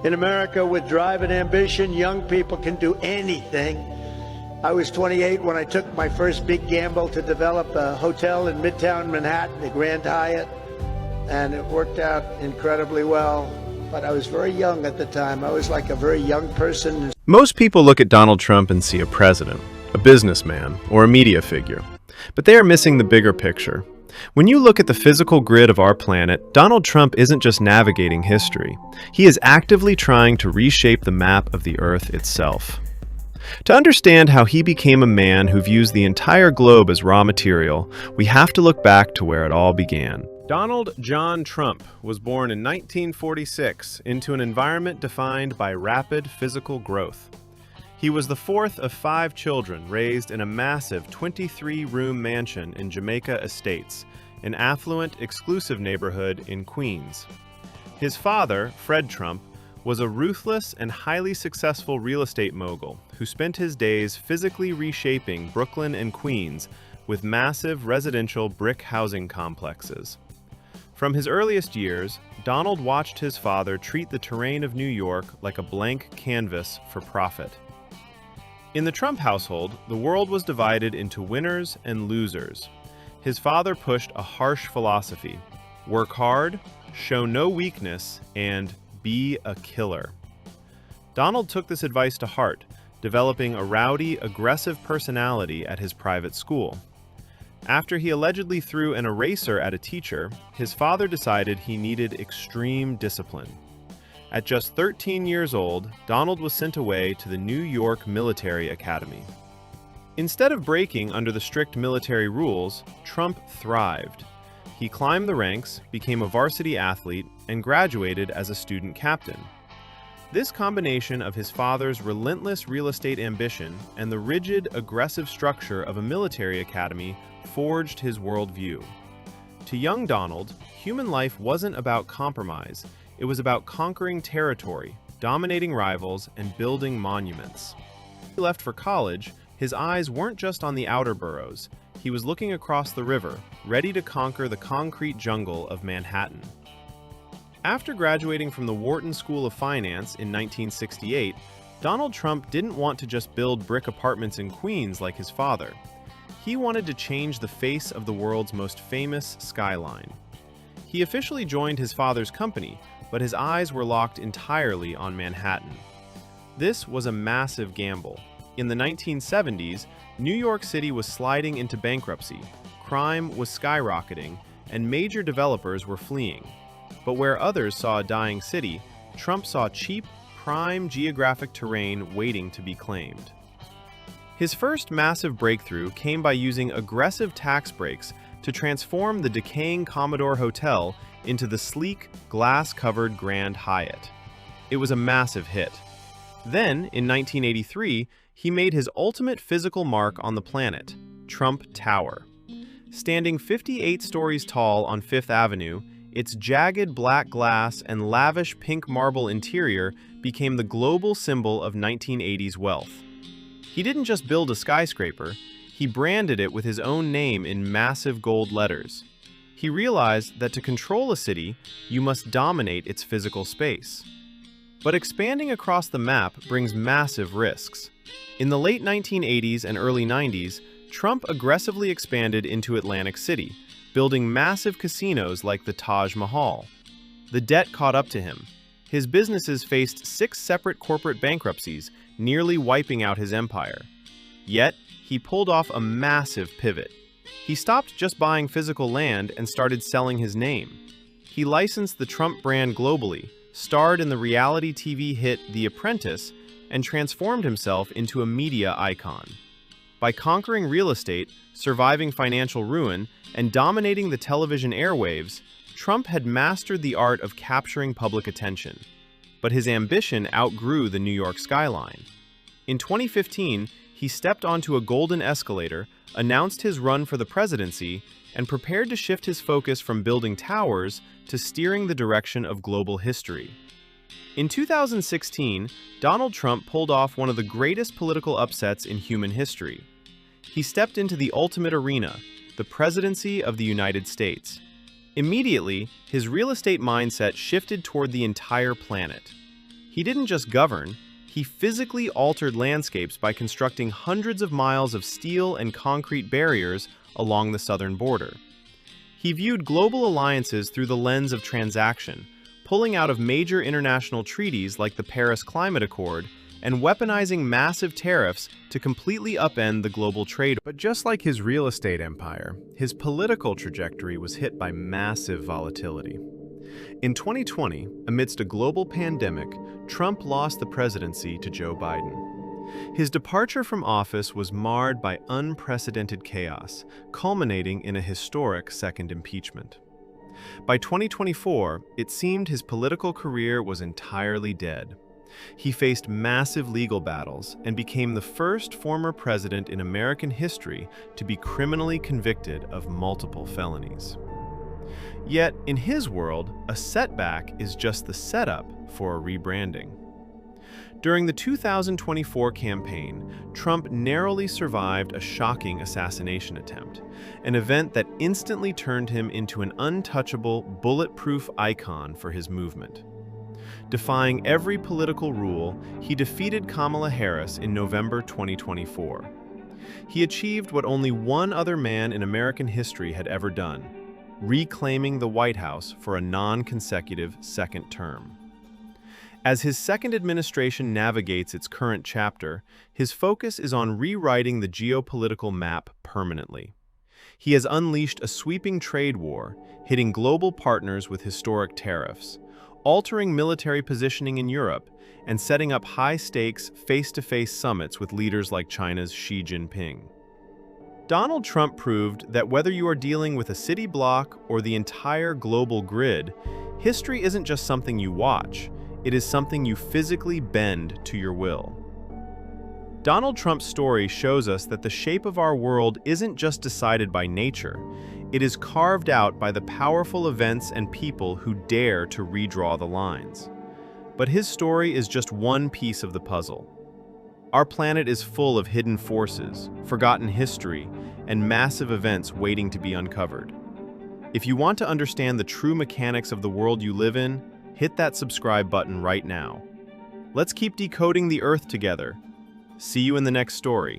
In America, with drive and ambition, young people can do anything. I was 28 when I took my first big gamble to develop a hotel in Midtown Manhattan, the Grand Hyatt, and it worked out incredibly well. But I was very young at the time. I was like a very young person. Most people look at Donald Trump and see a president, a businessman, or a media figure. But they are missing the bigger picture. When you look at the physical grid of our planet, Donald Trump isn't just navigating history. He is actively trying to reshape the map of the Earth itself. To understand how he became a man who views the entire globe as raw material, we have to look back to where it all began. Donald John Trump was born in 1946 into an environment defined by rapid physical growth. He was the fourth of 5 children raised in a massive 23-room mansion in Jamaica Estates, an affluent, exclusive neighborhood in Queens. His father, Fred Trump, was a ruthless and highly successful real estate mogul who spent his days physically reshaping Brooklyn and Queens with massive residential brick housing complexes. From his earliest years, Donald watched his father treat the terrain of New York like a blank canvas for profit. In the Trump household, the world was divided into winners and losers. His father pushed a harsh philosophy: work hard, show no weakness, and be a killer. Donald took this advice to heart, developing a rowdy, aggressive personality at his private school. After he allegedly threw an eraser at a teacher, his father decided he needed extreme discipline. At just 13 years old, Donald was sent away to the New York Military Academy. Instead of breaking under the strict military rules, Trump thrived. He climbed the ranks, became a varsity athlete, and graduated as a student captain. This combination of his father's relentless real estate ambition and the rigid, aggressive structure of a military academy forged his worldview. To young Donald, human life wasn't about compromise. It was about conquering territory, dominating rivals, and building monuments. When he left for college, his eyes weren't just on the outer boroughs. He was looking across the river, ready to conquer the concrete jungle of Manhattan. After graduating from the Wharton School of Finance in 1968, Donald Trump didn't want to just build brick apartments in Queens like his father. He wanted to change the face of the world's most famous skyline. He officially joined his father's company, but his eyes were locked entirely on Manhattan. This was a massive gamble. In the 1970s, New York City was sliding into bankruptcy, crime was skyrocketing, and major developers were fleeing. But where others saw a dying city, Trump saw cheap, prime geographic terrain waiting to be claimed. His first massive breakthrough came by using aggressive tax breaks to transform the decaying Commodore Hotel into the sleek, glass-covered Grand Hyatt. It was a massive hit. Then, in 1983, he made his ultimate physical mark on the planet, Trump Tower. Standing 58 stories tall on Fifth Avenue, its jagged black glass and lavish pink marble interior became the global symbol of 1980s wealth. He didn't just build a skyscraper, he branded it with his own name in massive gold letters. He realized that to control a city, you must dominate its physical space. But expanding across the map brings massive risks. In the late 1980s and early 90s, Trump aggressively expanded into Atlantic City, building massive casinos like the Taj Mahal. The debt caught up to him. His businesses faced 6 separate corporate bankruptcies, nearly wiping out his empire. Yet, he pulled off a massive pivot. He stopped just buying physical land and started selling his name. He licensed the Trump brand globally, starred in the reality TV hit The Apprentice, and transformed himself into a media icon. By conquering real estate, surviving financial ruin, and dominating the television airwaves, Trump had mastered the art of capturing public attention. But his ambition outgrew the New York skyline. In 2015, he stepped onto a golden escalator, announced his run for the presidency, and prepared to shift his focus from building towers to steering the direction of global history. In 2016, Donald Trump pulled off one of the greatest political upsets in human history. He stepped into the ultimate arena, the presidency of the United States. Immediately, his real estate mindset shifted toward the entire planet. He didn't just govern, he physically altered landscapes by constructing hundreds of miles of steel and concrete barriers along the southern border. He viewed global alliances through the lens of transaction, pulling out of major international treaties like the Paris Climate Accord and weaponizing massive tariffs to completely upend the global trade. But just like his real estate empire, his political trajectory was hit by massive volatility. In 2020, amidst a global pandemic, Trump lost the presidency to Joe Biden. His departure from office was marred by unprecedented chaos, culminating in a historic second impeachment. By 2024, it seemed his political career was entirely dead. He faced massive legal battles and became the first former president in American history to be criminally convicted of multiple felonies. Yet, in his world, a setback is just the setup for a rebranding. During the 2024 campaign, Trump narrowly survived a shocking assassination attempt, an event that instantly turned him into an untouchable, bulletproof icon for his movement. Defying every political rule, he defeated Kamala Harris in November 2024. He achieved what only one other man in American history had ever done: reclaiming the White House for a non-consecutive second term. As his second administration navigates its current chapter, his focus is on rewriting the geopolitical map permanently. He has unleashed a sweeping trade war, hitting global partners with historic tariffs, altering military positioning in Europe, and setting up high-stakes, face-to-face summits with leaders like China's Xi Jinping. Donald Trump proved that whether you are dealing with a city block or the entire global grid, history isn't just something you watch, it is something you physically bend to your will. Donald Trump's story shows us that the shape of our world isn't just decided by nature, it is carved out by the powerful events and people who dare to redraw the lines. But his story is just one piece of the puzzle. Our planet is full of hidden forces, forgotten history, and massive events waiting to be uncovered. If you want to understand the true mechanics of the world you live in, hit that subscribe button right now. Let's keep decoding the Earth together. See you in the next story.